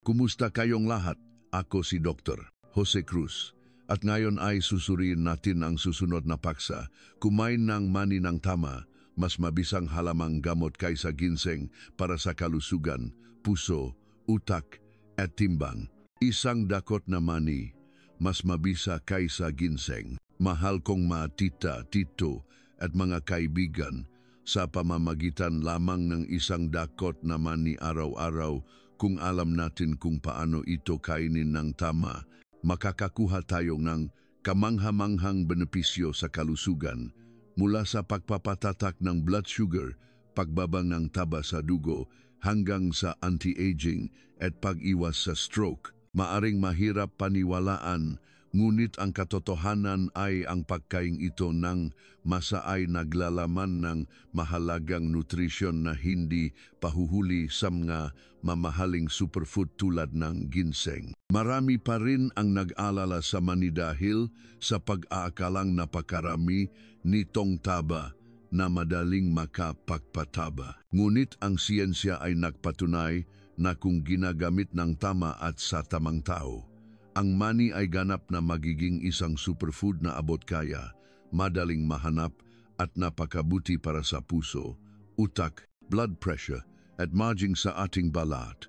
Kumusta kayong lahat? Ako si Dr. Jose Cruz. At ngayon ay susuriin natin ang susunod na paksa. Kumain ng mani ng tama, mas mabisang halamang gamot kaysa ginseng para sa kalusugan, puso, utak at timbang. Isang dakot na mani, mas mabisa kaysa ginseng. Mahal kong mga tita, tito at mga kaibigan, sa pamamagitan lamang ng isang dakot na mani araw-araw, kung alam natin kung paano ito kainin ng tama, makakakuha tayo ng kamangha-manghang benepisyo sa kalusugan mula sa pagpapatatak ng blood sugar, pagbabang ng taba sa dugo, hanggang sa anti-aging at pag-iwas sa stroke. Maaring mahirap paniwalaan, ngunit ang katotohanan ay ang pagkain ito ng masa ay naglalaman ng mahalagang nutrisyon na hindi pahuhuli sa mga mamahaling superfood tulad ng ginseng. Marami pa rin ang nag-alala sa mani dahil sa pag-aakalang napakarami nitong taba na madaling makapagpataba. Ngunit ang siyensya ay nagpatunay na kung ginagamit ng tama at sa tamang tao, ang mani ay ganap na magiging isang superfood na abot kaya, madaling mahanap at napakabuti para sa puso, utak, blood pressure at maging sa ating balat.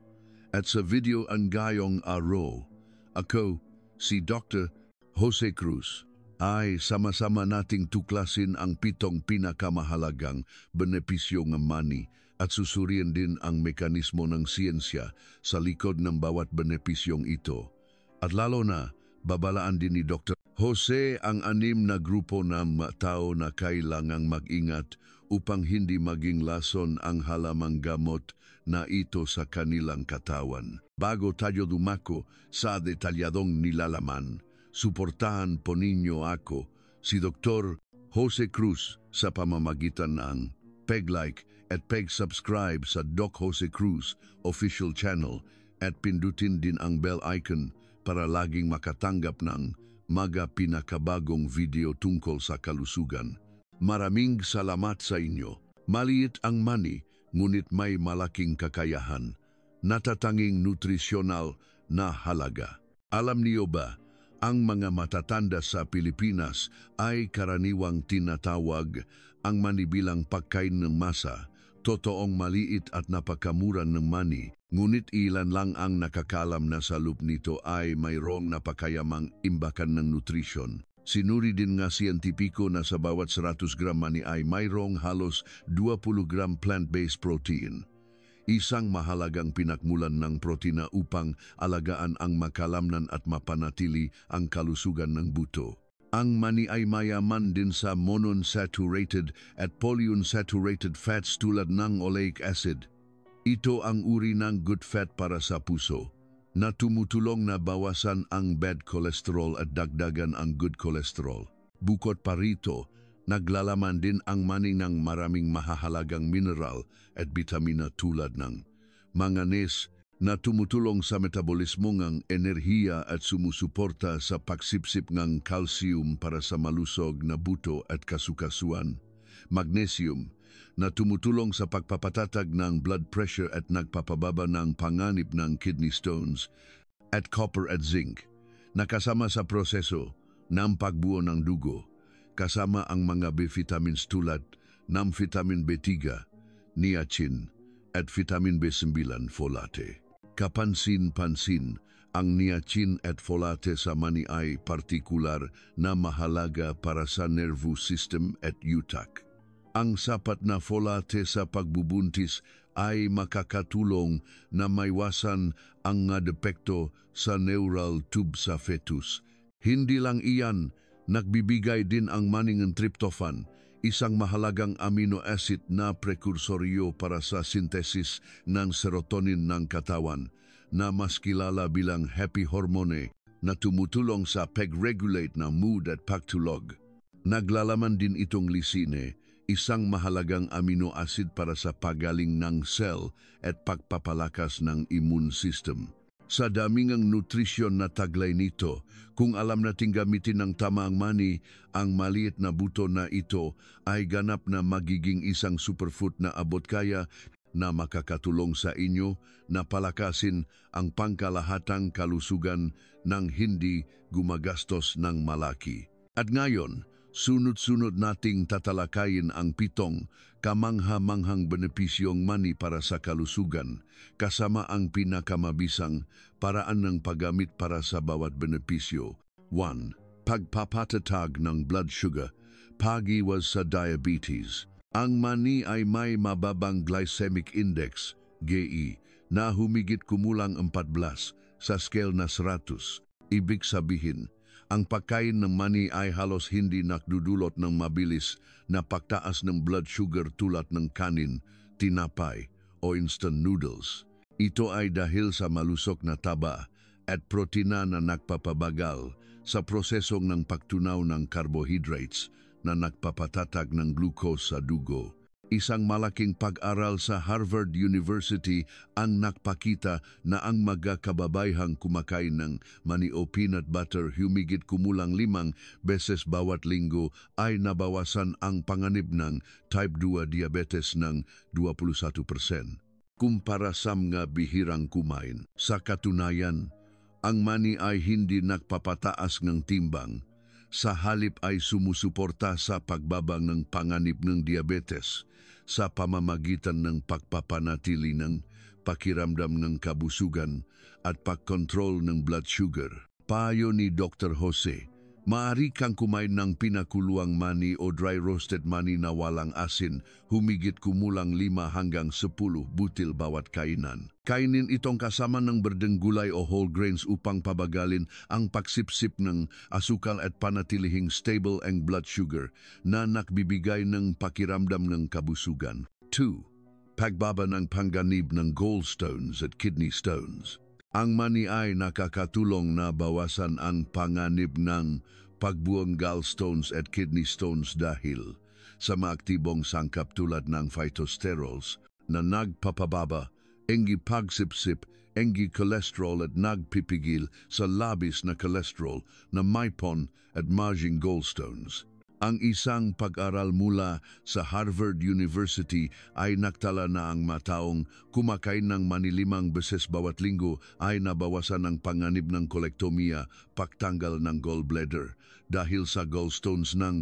At sa video ang gayong araw, ako, si Dr. Jose Cruz, ay sama-sama nating tuklasin ang 7 pinakamahalagang benepisyo ng mani at susuriin din ang mekanismo ng siyensya sa likod ng bawat benepisyong ito. At lalo na, babalaan din ni Dr. Jose ang 6 na grupo ng tao na kailangang mag-ingat upang hindi maging lason ang halamang gamot na ito sa kanilang katawan. Bago tayo dumako sa detalyadong nilalaman, suportahan po ninyo ako, si Dr. Jose Cruz, sa pamamagitan ng peg-like at peg-subscribe sa Doc Jose Cruz official channel at pindutin din ang bell icon para laging makatanggap ng mga pinakabagong video tungkol sa kalusugan. Maraming salamat sa inyo. Maliit ang mani, ngunit may malaking kakayahan. Natatanging nutrisyonal na halaga. Alam niyo ba, ang mga matatanda sa Pilipinas ay karaniwang tinatawag ang mani bilang pagkain ng masa. Totoong maliit at napakamura ng mani, ngunit ilan lang ang nakakalam na sa loob nito ay mayroong napakayamang imbakan ng nutrisyon. Sinuri din nga siyentipiko na sa bawat 100 gram mani ay mayroong halos 20 gram plant-based protein. Isang mahalagang pinakmulan ng protina upang alagaan ang makalamnan at mapanatili ang kalusugan ng buto. Ang mani ay mayaman din sa monounsaturated at polyunsaturated fats tulad ng oleic acid. Ito ang uri ng good fat para sa puso, na tumutulong na bawasan ang bad cholesterol at dagdagan ang good cholesterol. Bukod pa rito, naglalaman din ang mani ng maraming mahahalagang mineral at bitamina tulad ng manganese, na tumutulong sa metabolismo ng enerhiya at sumusuporta sa pagsipsip ng calcium para sa malusog na buto at kasukasuan. Magnesium, na tumutulong sa pagpapatatag ng blood pressure at nagpapababa ng panganib ng kidney stones. At copper at zinc, na kasama sa proseso ng pagbuo ng dugo, kasama ang mga B vitamins tulad ng vitamin B3, niacin at vitamin B9 folate. Kapansin-pansin, ang niacin at folate sa mani ay partikular na mahalaga para sa nervous system at utak. Ang sapat na folate sa pagbubuntis ay makakatulong na maiwasan ang mga depekto sa neural tube sa fetus. Hindi lang iyan, nagbibigay din ang mani ng tryptophan, isang mahalagang amino acid na prekursoryo para sa synthesis ng serotonin ng katawan, na mas kilala bilang happy hormone, na tumutulong sa pag-regulate ng mood at pagtulog. Naglalaman din itong lisine, isang mahalagang amino acid para sa pagaling ng cell at pagpapalakas ng immune system. Sa daming ang nutrisyon na taglay nito, kung alam nating gamitin ng tama ang mani, ang maliit na buto na ito ay ganap na magiging isang superfood na abot kaya, na makakatulong sa inyo na palakasin ang pangkalahatang kalusugan ng hindi gumagastos ng malaki. At ngayon, sunod-sunod nating tatalakayin ang 7 kamangha-manghang benepisyong money para sa kalusugan, kasama ang pinakamabisang paraan ng paggamit para sa bawat benepisyo. 1. Pagpapatatag ng blood sugar, pag-iwas sa diabetes. Ang mani ay may mababang glycemic index, GI, na humigit kumulang 14 sa scale na 100. Ibig sabihin, ang pagkain ng mani ay halos hindi nakdudulot ng mabilis na pagtaas ng blood sugar tulad ng kanin, tinapay o instant noodles. Ito ay dahil sa malusog na taba at protina na nagpapabagal sa prosesong ng pagtunaw ng carbohydrates na nagpapatatag ng glucose sa dugo. Isang malaking pag-aral sa Harvard University ang nakpakita na ang mga kababayhang kumakain ng mani o peanut butter humigit kumulang 5 beses bawat linggo ay nabawasan ang panganib ng type 2 diabetes ng 21% kumpara sa mga bihirang kumain. Sa katunayan, ang mani ay hindi nagpapataas ng timbang. Sa halip ay sumusuporta sa pagbabang ng panganib ng diabetes sa pamamagitan ng pagpapanatili ng pakiramdam ng kabusugan at pagkontrol ng blood sugar. Payo ni Dr. Jose, maaari kang kumain ng pinakuluang mani o dry roasted mani na walang asin, humigit kumulang 5 hanggang 10 butil bawat kainan. Kainin itong kasama ng berdeng gulay o whole grains upang pabagalin ang pagsipsip ng asukal at panatilihing stable ang blood sugar na nakbibigay ng pakiramdam ng kabusugan. 2. Pagbaba ng panganib ng gallstones at kidney stones. Ang mani ay nakakatulong na bawasan ang panganib ng pagbuong gallstones at kidney stones dahil sa maaktibong sangkap tulad ng phytosterols na nagpapababa, engi pagsipsip, engi cholesterol at nagpipigil sa labis na cholesterol na maipon at maging gallstones. Ang isang pag-aral mula sa Harvard University ay naktala na ang mataong kumakain ng mani 5 beses bawat linggo ay nabawasan ang panganib ng kolektomia, pagtanggal ng gallbladder dahil sa gallstones ng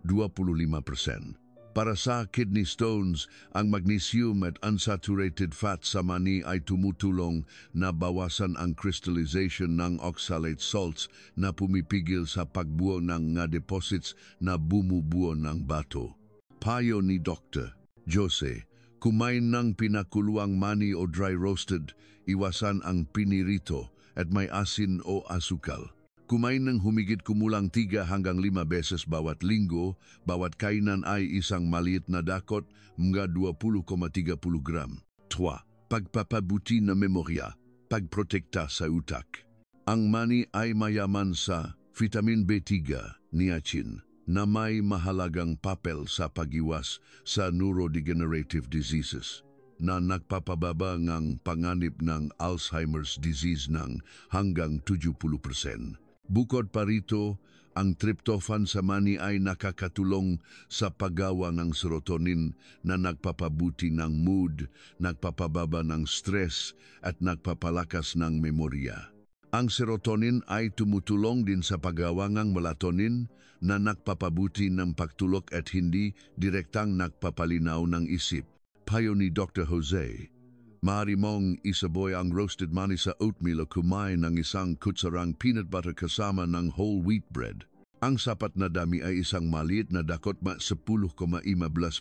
25%. Para sa kidney stones, ang magnesium at unsaturated fat sa mani ay tumutulong na bawasan ang crystallization ng oxalate salts na pumipigil sa pagbuo ng nga deposits na bumubuo ng bato. Payo ni Dr. Jose, kumain ng pinakuluang mani o dry roasted, iwasan ang pinirito at may asin o asukal. Kumain ng humigit kumulang 3 hanggang 5 beses bawat linggo, bawat kainan ay isang maliit na dakot, mga 20,30 gram. 2. Pagpapabuti na memorya, pagprotekta sa utak. Ang mani ay mayaman sa vitamin B3, niacin, na may mahalagang papel sa pag-iwas sa neurodegenerative diseases na nagpapababa ng panganib ng Alzheimer's disease ng hanggang 70%. Bukod pa rito, ang tryptophan sa mani ay nakakatulong sa paggawa ng serotonin na nagpapabuti ng mood, nagpapababa ng stress at nagpapalakas ng memorya. Ang serotonin ay tumutulong din sa paggawa ng melatonin na nagpapabuti ng pagtulog at hindi direktang nagpapalinaw ng isip. Payo ni Dr. Jose, maaari mong isaboy ang roasted mani sa oatmeal o kumain ng 1 kutsarang peanut butter kasama ng whole wheat bread. Ang sapat na dami ay isang maliit na dakot 10,15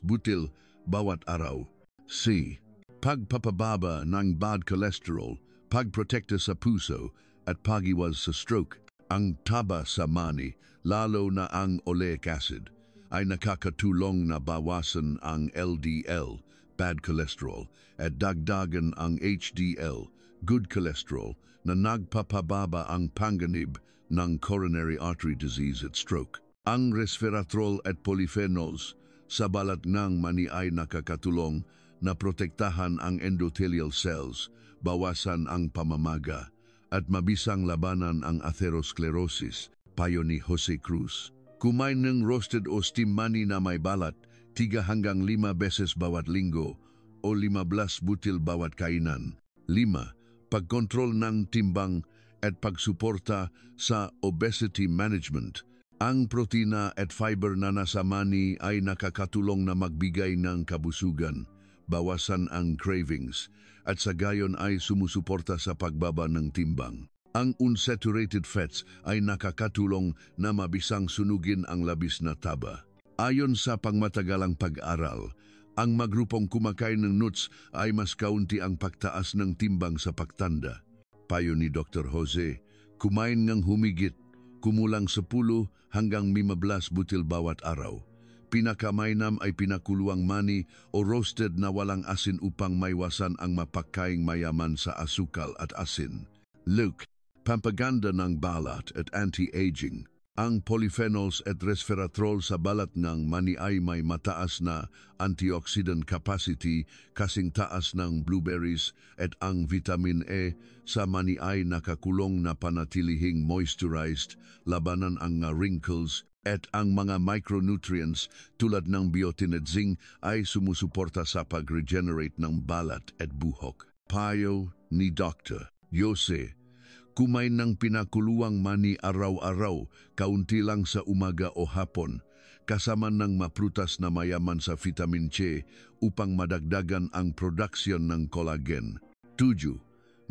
butil bawat araw. C. Pagpapababa ng bad cholesterol, pagprotekta sa puso at pag-iwas sa stroke. Ang taba sa mani, lalo na ang oleic acid, ay nakakatulong na bawasan ang LDL, bad cholesterol, at dagdagan ang HDL, good cholesterol, na nagpapababa ang panganib ng coronary artery disease at stroke. Ang resveratrol at polyphenols sa balat ng mani ay nakakatulong na protektahan ang endothelial cells, bawasan ang pamamaga, at mabisang labanan ang atherosclerosis. Payo ni Jose Cruz, kumain ng roasted o steam mani na may balat 3 hanggang 5 beses bawat linggo o 15 butil bawat kainan. 5. Pagkontrol ng timbang at pagsuporta sa obesity management. Ang protina at fiber na nasa mani ay nakakatulong na magbigay ng kabusugan, bawasan ang cravings, at sa gayon ay sumusuporta sa pagbaba ng timbang. Ang unsaturated fats ay nakakatulong na mabisang sunugin ang labis na taba. Ayon sa pangmatagalang pag-aral, ang magrupong kumakain ng nuts ay mas kaunti ang pagtaas ng timbang sa pagtanda. Payo ni Dr. Jose, kumain ngang humigit, kumulang 10 hanggang 15 butil bawat araw. Pinakamainam ay pinakuluang mani o roasted na walang asin upang maiwasan ang mapakaing mayaman sa asukal at asin. Luke, pampaganda ng balat at anti-aging. Ang polyphenols at resveratrol sa balat ng mani ay may mataas na antioxidant capacity kasing taas ng blueberries at ang vitamin E sa mani ay nakakulong na panatilihing moisturized, labanan ang wrinkles at ang mga micronutrients tulad ng biotin at zinc ay sumusuporta sa pag-regenerate ng balat at buhok. Payo ni Dr. Jose, kumain ng pinakuluang mani araw-araw, kaunti lang sa umaga o hapon, kasama ng maprutas na mayaman sa vitamin C upang madagdagan ang production ng collagen. 7.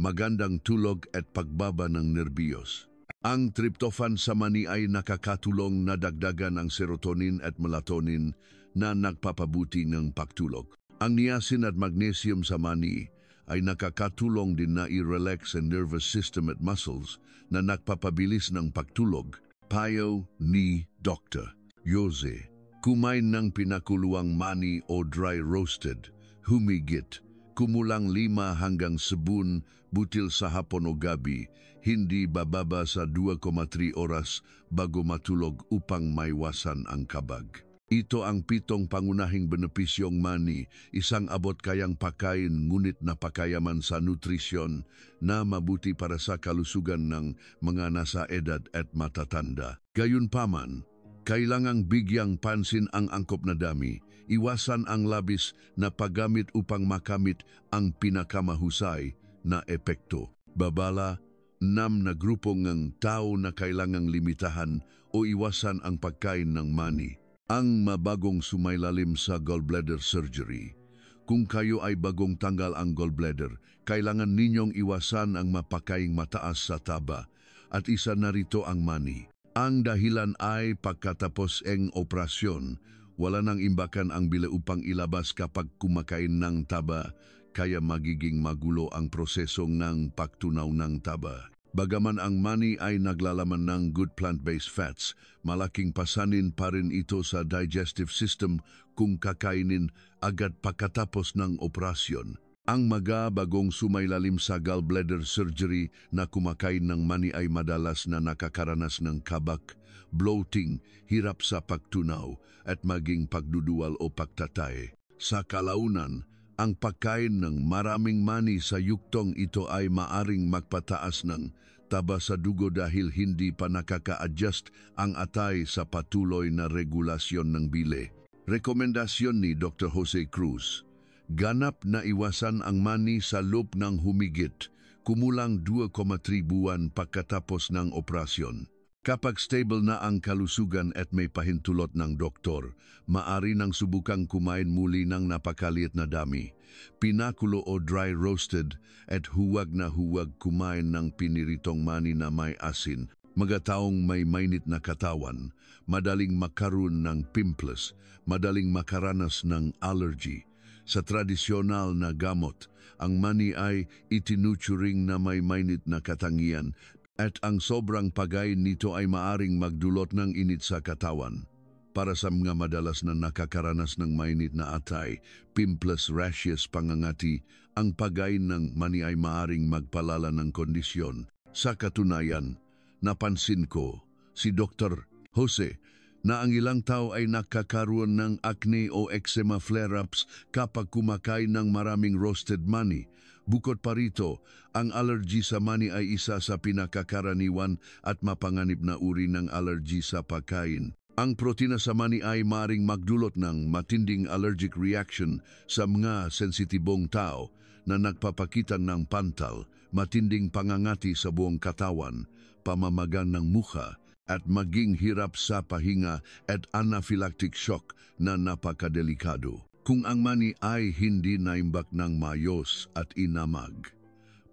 Magandang tulog at pagbaba ng nerbiyos. Ang tryptophan sa mani ay nakakatulong na dagdagan ang serotonin at melatonin na nagpapabuti ng pagtulog. Ang niacin at magnesium sa mani ay nakakatulong din na i-relax ang nervous system at muscles na nagpapabilis ng pagtulog. Payo ni Dr. Jose, kumain ng pinakuluang mani o dry roasted, humigit, kumulang 5 hanggang 10 butil sa hapon o gabi, hindi bababa sa 2,3 oras bago matulog upang maiwasan ang kabag. Ito ang 7 pangunahing benepisyong mani, isang abot kayang pakain ngunit napakayaman sa nutrisyon na mabuti para sa kalusugan ng mga nasa edad at matatanda. Gayunpaman, kailangang bigyang pansin ang angkop na dami, iwasan ang labis na paggamit upang makamit ang pinakamahusay na epekto. Babala, 6 na grupo ng tao na kailangang limitahan o iwasan ang pagkain ng mani. Ang mabagong sumailalim sa gallbladder surgery. Kung kayo ay bagong tanggal ang gallbladder, kailangan ninyong iwasan ang mapakaing mataas sa taba at isa na rito ang mani. Ang dahilan ay pagkatapos ng operasyon, wala nang imbakan ang bile upang ilabas kapag kumakain ng taba, kaya magiging magulo ang proseso ng pagtunaw ng taba. Bagaman ang mani ay naglalaman ng good plant-based fats, malaking pasanin pa rin ito sa digestive system kung kakainin agad pagkatapos ng operasyon. Ang mga bagong sumailalim sa gallbladder surgery na kumakain ng mani ay madalas na nakakaranas ng kabak, bloating, hirap sa pagtunaw at maging pagduduwal o pagtatay. Sa kalaunan, ang pagkain ng maraming mani sa yuktong ito ay maaring magpataas ng taba sa dugo dahil hindi pa nakaka-adjust ang atay sa patuloy na regulasyon ng bile. Rekomendasyon ni Dr. Jose Cruz, ganap na iwasan ang mani sa loob ng humigit, kumulang 2,3 buwan pagkatapos ng operasyon. Kapag stable na ang kalusugan at may pahintulot ng doktor, maari nang subukang kumain muli ng napakaliit na dami, pinakulo o dry roasted at huwag na huwag kumain ng piniritong mani na may asin. Mga taong may mainit na katawan, madaling makaroon ng pimples, madaling makaranas ng allergy. Sa tradisyonal na gamot, ang mani ay itinuturing na may mainit na katangian at ang sobrang pagkain nito ay maaring magdulot ng init sa katawan. Para sa mga madalas na nakakaranas ng mainit na atay, pimples, rashes, pangangati, ang pagkain ng mani ay maaring magpalala ng kondisyon. Sa katunayan, napansin ko si Dr. Jose na ang ilang tao ay nakakaroon ng acne o eczema flare-ups kapag kumakain ng maraming roasted mani. Bukod pa rito, ang allergy sa mani ay isa sa pinakakaraniwan at mapanganib na uri ng allergy sa pagkain. Ang protina sa mani ay maring magdulot ng matinding allergic reaction sa mga sensitibong tao na nagpapakita ng pantal, matinding pangangati sa buong katawan, pamamaga ng mukha, at maging hirap sa pahinga at anaphylactic shock na napakadelikado. Kung ang mani ay hindi naimbak ng mayos at inamag,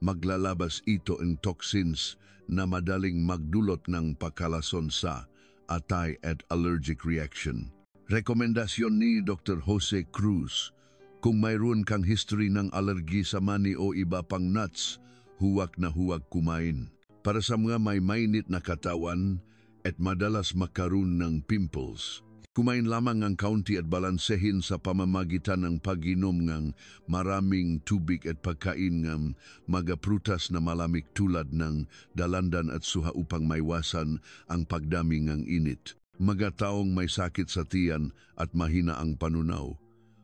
maglalabas ito ng toxins na madaling magdulot ng pagkalason sa atay at allergic reaction. Rekomendasyon ni Dr. Jose Cruz: kung mayroon kang history ng alergi sa mani o iba pang nuts, huwag na huwag kumain. Para sa mga may mainit na katawan at madalas makaroon ng pimples, kumain lamang ang kaunti at balansehin sa pamamagitan ng pag-inom ng maraming tubig at pagkain ng mga prutas na malamig tulad ng dalandan at suha upang maiwasan ang pagdami ng init. Mga taong may sakit sa tiyan at mahina ang panunaw.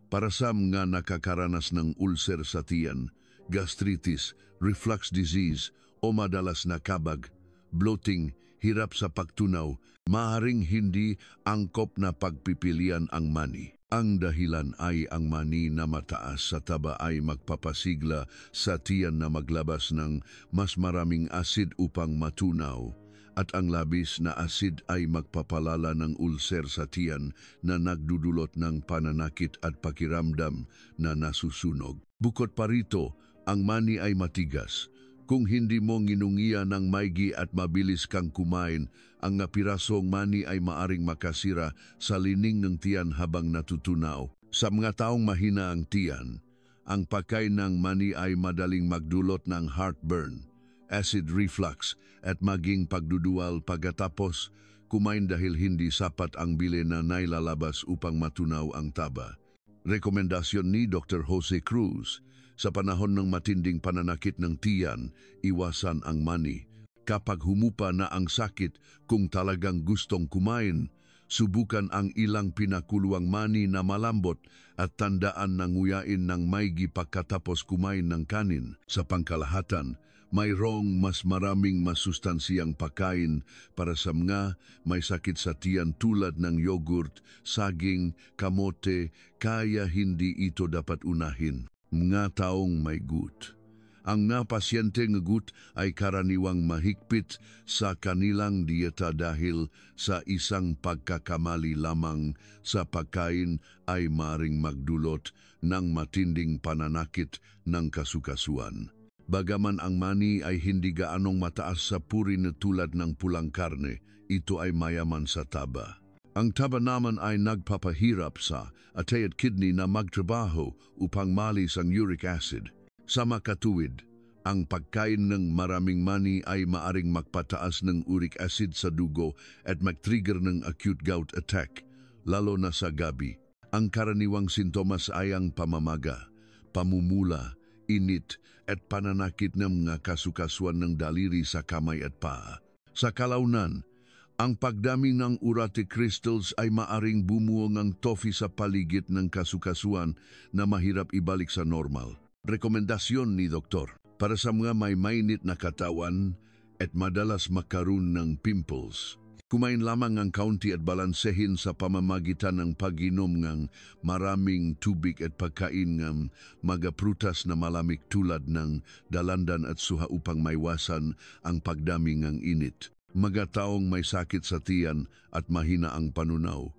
Para sa mga nakakaranas ng ulcer sa tiyan, gastritis, reflux disease o madalas na kabag, bloating, hirap sa pagtunaw, maaaring hindi angkop na pagpipilian ang mani. Ang dahilan ay ang mani na mataas sa taba ay magpapasigla sa tiyan na maglabas ng mas maraming asid upang matunaw, at ang labis na asid ay magpapalala ng ulcer sa tiyan na nagdudulot ng pananakit at pakiramdam na nasusunog. Bukod pa rito, ang mani ay matigas. Kung hindi mo nginungiya ng maigi at mabilis kang kumain, ang pirasong mani ay maaring makasira sa lining ng tiyan habang natutunaw. Sa mga taong mahina ang tiyan, ang pagkain ng mani ay madaling magdulot ng heartburn, acid reflux at maging pagduduwal pagkatapos kumain dahil hindi sapat ang bile na nailalabas upang matunaw ang taba. Rekomendasyon ni Dr. Jose Cruz: sa panahon ng matinding pananakit ng tiyan, iwasan ang mani. Kapag humupa na ang sakit, kung talagang gustong kumain, subukan ang ilang pinakuluang mani na malambot at tandaan na nguyain ng maigi pagkatapos kumain ng kanin. Sa pangkalahatan, mayroong mas maraming masustansiyang pagkain para sa mga may sakit sa tiyan tulad ng yogurt, saging, kamote, kaya hindi ito dapat unahin. Mga taong may gut. Ang nga pasyente ng gut ay karaniwang mahigpit sa kanilang dieta dahil sa isang pagkakamali lamang sa pagkain ay maring magdulot ng matinding pananakit ng kasukasuan. Bagaman ang mani ay hindi gaanong mataas sa purin na tulad ng pulang karne, ito ay mayaman sa taba. Ang taba naman ay nagpapahirap sa atay at kidney na magtrabaho upang malis ang uric acid. Sa makatuwid, ang pagkain ng maraming mani ay maaring magpataas ng uric acid sa dugo at mag-trigger ng acute gout attack, lalo na sa gabi. Ang karaniwang sintomas ay ang pamamaga, pamumula, init at pananakit ng mga kasukasuan ng daliri sa kamay at paa. Sa kalaunan, ang pagdami ng uric crystals ay maaring bumuo ng toffee sa paligid ng kasukasuan na mahirap ibalik sa normal. Rekomendasyon ni Doktor: para sa mga may mainit na katawan at madalas makaroon ng pimples, kumain lamang ang kaunti at balansehin sa pamamagitan ng pag-inom ng maraming tubig at pagkain ng mga prutas na malamig tulad ng dalandan at suha upang maiwasan ang pagdami ng init. Mga taong may sakit sa tiyan at mahina ang panunaw.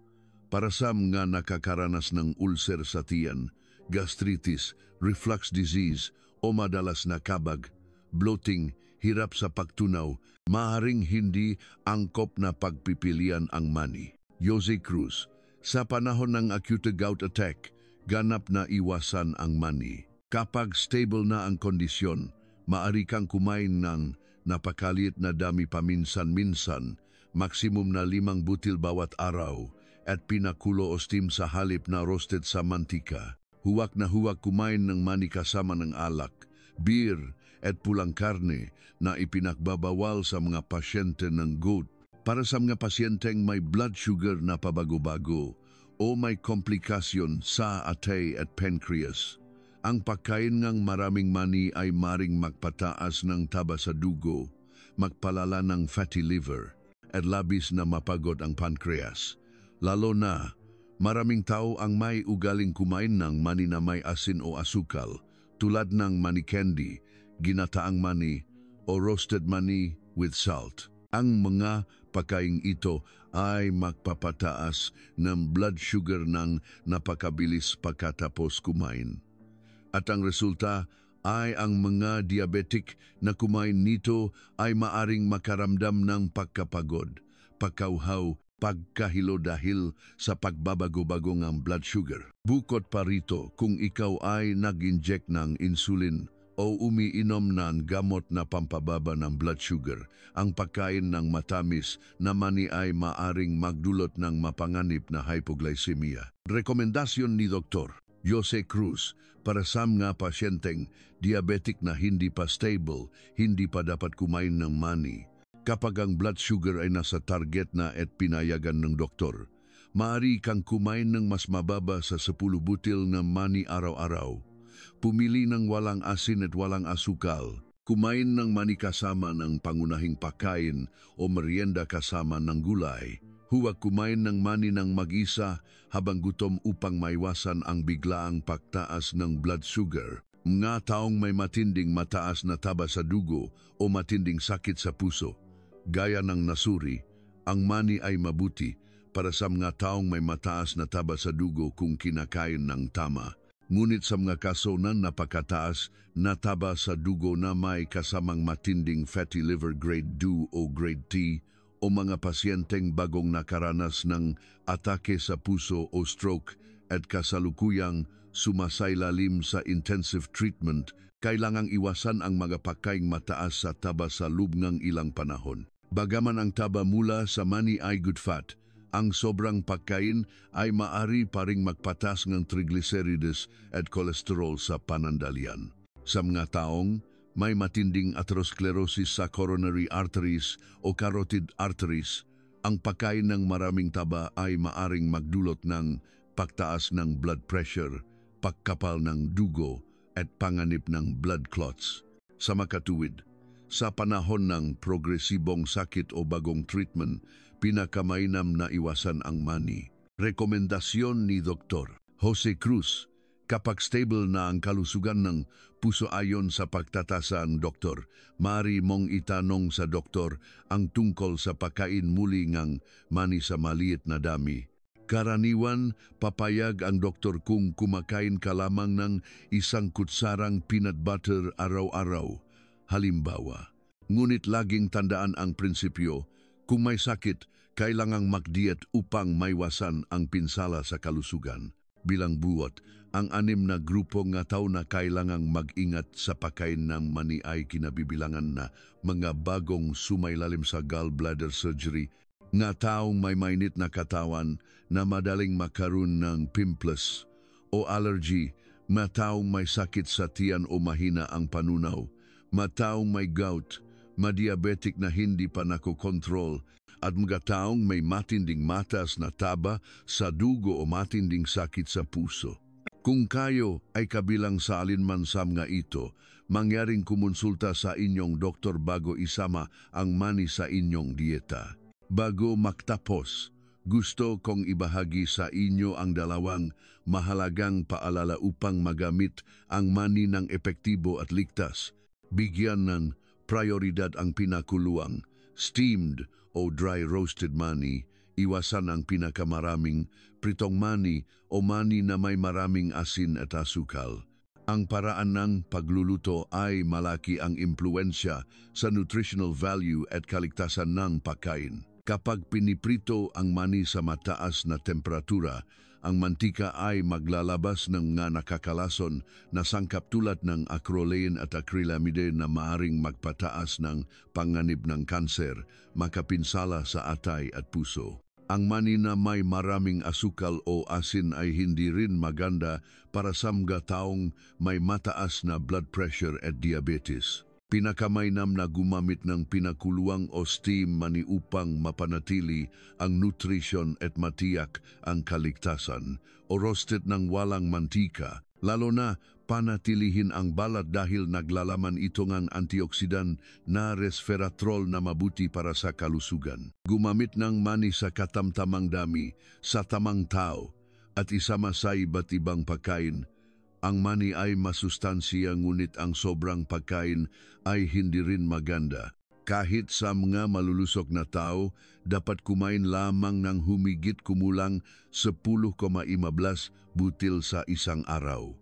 Para sa mga nakakaranas ng ulcer sa tiyan, gastritis, reflux disease o madalas na kabag, bloating, hirap sa pagtunaw, maaaring hindi angkop na pagpipilian ang mani. Jose Cruz: sa panahon ng acute gout attack, ganap na iwasan ang mani. Kapag stable na ang kondisyon, maaari kang kumain ng napakalit na dami paminsan-minsan, maksimum na 5 butil bawat araw, at pinakulo o steam sa halip na roasted sa mantika. Huwag na huwag kumain ng mani kasama ng alak, beer at pulang karne na ipinagbabawal sa mga pasyente ng gout. Para sa mga pasyenteng may blood sugar na pabago-bago o may komplikasyon sa atay at pancreas, ang pagkain ng maraming mani ay maring magpataas ng taba sa dugo, magpalala ng fatty liver, at labis na mapagod ang pancreas. Lalo na, maraming tao ang may ugaling kumain ng mani na may asin o asukal, tulad ng mani candy, ginataang mani, o roasted mani with salt. Ang mga pagkaing ito ay magpapataas ng blood sugar ng napakabilis pagkatapos kumain. At ang resulta ay ang mga diabetic na kumain nito ay maaring makaramdam ng pagkapagod, pagkauhaw, pagkahilo dahil sa pagbabago-bago ng blood sugar. Bukod pa rito, kung ikaw ay nag-inject ng insulin o umiinom ng gamot na pampababa ng blood sugar, ang pagkain ng matamis na mani ay maaring magdulot ng mapanganib na hypoglycemia. Rekomendasyon ni Dr. Jose Cruz para sa mga pasyenteng diabetic na hindi pa stable, hindi pa dapat kumain ng mani. Kapag ang blood sugar ay nasa target na at pinayagan ng doktor, maaari kang kumain ng mas mababa sa 10 butil ng mani araw-araw. Pumili ng walang asin at walang asukal. Kumain ng mani kasama ng pangunahing pagkain o merienda kasama ng gulay. Huwag kumain ng mani ng mag-isa habang gutom upang maiwasan ang biglaang pagtaas ng blood sugar. Mga taong may matinding mataas na taba sa dugo o matinding sakit sa puso, gaya ng nasuri, ang mani ay mabuti para sa mga taong may mataas na taba sa dugo kung kinakain ng tama. Ngunit sa mga kaso ng napakataas na taba sa dugo na may kasamang matinding fatty liver grade 2 o grade T o mga pasyenteng bagong nakaranas ng atake sa puso o stroke at kasalukuyang sumasailalim sa intensive treatment, kailangang iwasan ang mga pagkaing mataas sa taba sa loob ng ilang panahon. Bagaman ang taba mula sa mani ay good fat, ang sobrang pagkain ay maari pa ring magpatas ng triglycerides at kolesterol sa panandalian. Sa mga taong may matinding atherosclerosis sa coronary arteries o carotid arteries, ang pagkain ng maraming taba ay maaring magdulot ng pagtaas ng blood pressure, pagkapal ng dugo at panganib ng blood clots. Sa makatuwid, sa panahon ng progresibong sakit o bagong treatment, pinakamainam na iwasan ang mani. Rekomendasyon ni Dr. Jose Cruz, kapag stable na ang kalusugan ng puso ayon sa pagtatasa ng doktor, maaari mong itanong sa doktor ang tungkol sa pagkain muli ng mani sa maliit na dami. Karaniwan, papayag ang doktor kung kumakain ka lamang ng 1 kutsarang peanut butter araw-araw, halimbawa. Ngunit laging tandaan ang prinsipyo, kung may sakit, kailangang magdiet upang maiwasan ang pinsala sa kalusugan. Bilang buot, ang 6 na grupo ng tao na kailangang mag-ingat sa pagkain ng mani ay kinabibilangan na mga bagong sumailalim sa gallbladder surgery, nga taong may mainit na katawan na madaling makaroon ng pimples o allergy, mga taong may sakit sa tiyan o mahina ang panunaw, mga taong may gout, madiabetic na hindi pa nakokontrol, at mga taong may matinding mataas na taba sa dugo o matinding sakit sa puso. Kung kayo ay kabilang sa alinman sa mga ito, mangyaring kumonsulta sa inyong doktor bago isama ang mani sa inyong dieta. Bago magtapos, gusto kong ibahagi sa inyo ang dalawang mahalagang paalala upang magamit ang mani ng epektibo at ligtas. Bigyan ng prioridad ang pinakuluang, steamed o dry roasted mani, iwasan ang pinakamaraming pritong mani o mani na may maraming asin at asukal. Ang paraan ng pagluluto ay malaki ang impluensya sa nutritional value at kaligtasan ng pagkain. Kapag piniprito ang mani sa mataas na temperatura, ang mantika ay maglalabas ng mga nakakalason na sangkap tulad ng acrolein at acrylamide na maaring magpataas ng panganib ng kanser, makapinsala sa atay at puso. Ang mani na may maraming asukal o asin ay hindi rin maganda para sa mga taong may mataas na blood pressure at diabetes. Pinakamainam na gumamit ng pinakuluang o steam mani upang mapanatili ang nutrition at matiyak ang kaligtasan, o roasted ng walang mantika, lalo na panatilihin ang balat dahil naglalaman ito ng antioksidan na resveratrol na mabuti para sa kalusugan. Gumamit ng mani sa katamtamang dami sa tamang tao at isama sa iba't ibang pagkain. Ang mani ay masustansiya ngunit ang sobrang pagkain ay hindi rin maganda. Kahit sa mga malulusog na tao, dapat kumain lamang ng humigit kumulang 10,15 butil sa isang araw.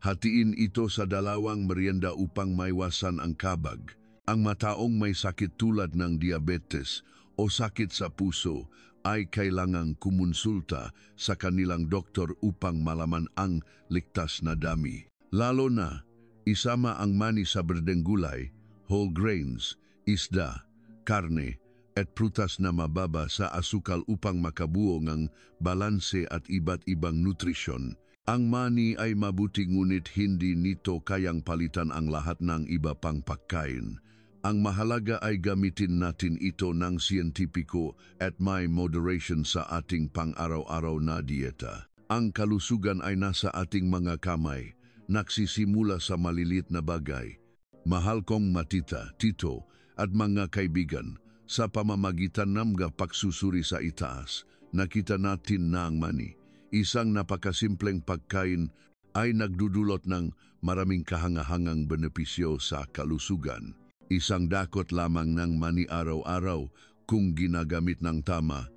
Hatiin ito sa 2 merienda upang maiwasan ang kabag. Ang mataong may sakit tulad ng diabetes o sakit sa puso ay kailangang kumonsulta sa kanilang doktor upang malaman ang ligtas na dami. Lalo na, isama ang mani sa berdeng gulay, whole grains, isda, karne, at prutas na mababa sa asukal upang makabuo ng balanse at iba't ibang nutrisyon. Ang mani ay mabuti ngunit hindi nito kayang palitan ang lahat ng iba pang pagkain. Ang mahalaga ay gamitin natin ito ng siyentipiko at may moderation sa ating pang-araw-araw na dieta. Ang kalusugan ay nasa ating mga kamay, nagsisimula sa maliliit na bagay. Mahal kong matita, tito, at mga kaibigan, sa pamamagitan ng mga pagsusuri sa itaas, nakita natin na ang mani, isang napakasimpleng pagkain, ay nagdudulot ng maraming kahangahangang benepisyo sa kalusugan. Isang dakot lamang ng mani araw-araw kung ginagamit ng tama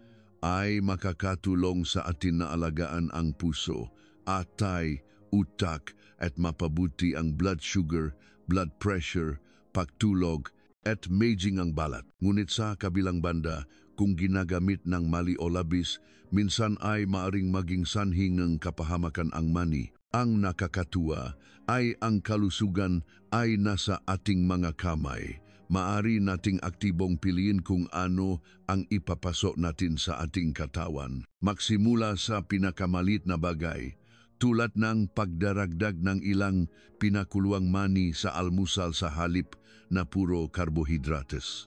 ay makakatulong sa atin na alagaan ang puso, atay, utak at mapabuti ang blood sugar, blood pressure, pagtulog at maging ang balat. Ngunit sa kabilang banda, kung ginagamit ng mali o labis, minsan ay maaring maging sanhi ng kapahamakan ang mani. Ang nakakatuwa ay ang kalusugan ay nasa ating mga kamay. Maari nating aktibong piliin kung ano ang ipapasok natin sa ating katawan. Magsimula sa pinakamalit na bagay, tulad ng pagdaragdag ng ilang pinakuluang mani sa almusal sa halip na puro karbohidrates.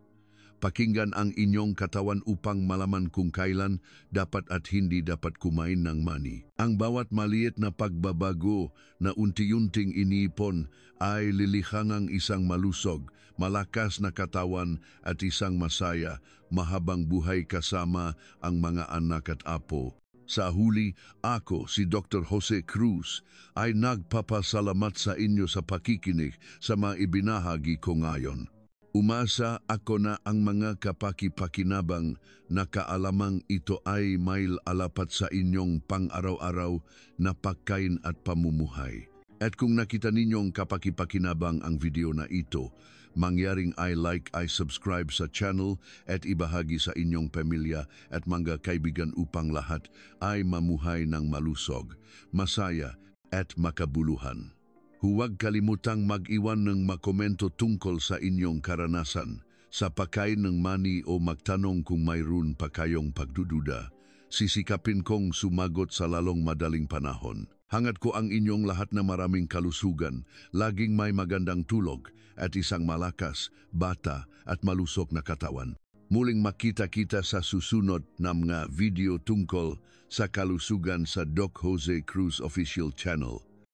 Pakinggan ang inyong katawan upang malaman kung kailan dapat at hindi dapat kumain ng mani. Ang bawat maliit na pagbabago na unti-unting iniipon ay lilikha ng isang malusog, malakas na katawan at isang masaya, mahabang buhay kasama ang mga anak at apo. Sa huli, ako, si Dr. Jose Cruz, ay nagpapasalamat sa inyo sa pakikinig sa mga ibinahagi ko ngayon. Umasa ako na ang mga kapakipakinabang na kaalamang ito ay may alapat sa inyong pang-araw-araw na pagkain at pamumuhay. At kung nakita ninyong kapakipakinabang ang video na ito, mangyaring i-like, i-subscribe sa channel at ibahagi sa inyong pamilya at mga kaibigan upang lahat ay mamuhay ng malusog, masaya at makabuluhan. Huwag kalimutang mag-iwan ng makomento tungkol sa inyong karanasan sa pagkain ng mani o magtanong kung mayroon pa kayong pagdududa. Sisikapin kong sumagot sa lalong madaling panahon. Hangad ko ang inyong lahat na maraming kalusugan, laging may magandang tulog at isang malakas, bata at malusog na katawan. Muling makita-kita sa susunod na mga video tungkol sa kalusugan sa Doc Jose Cruz Official Channel.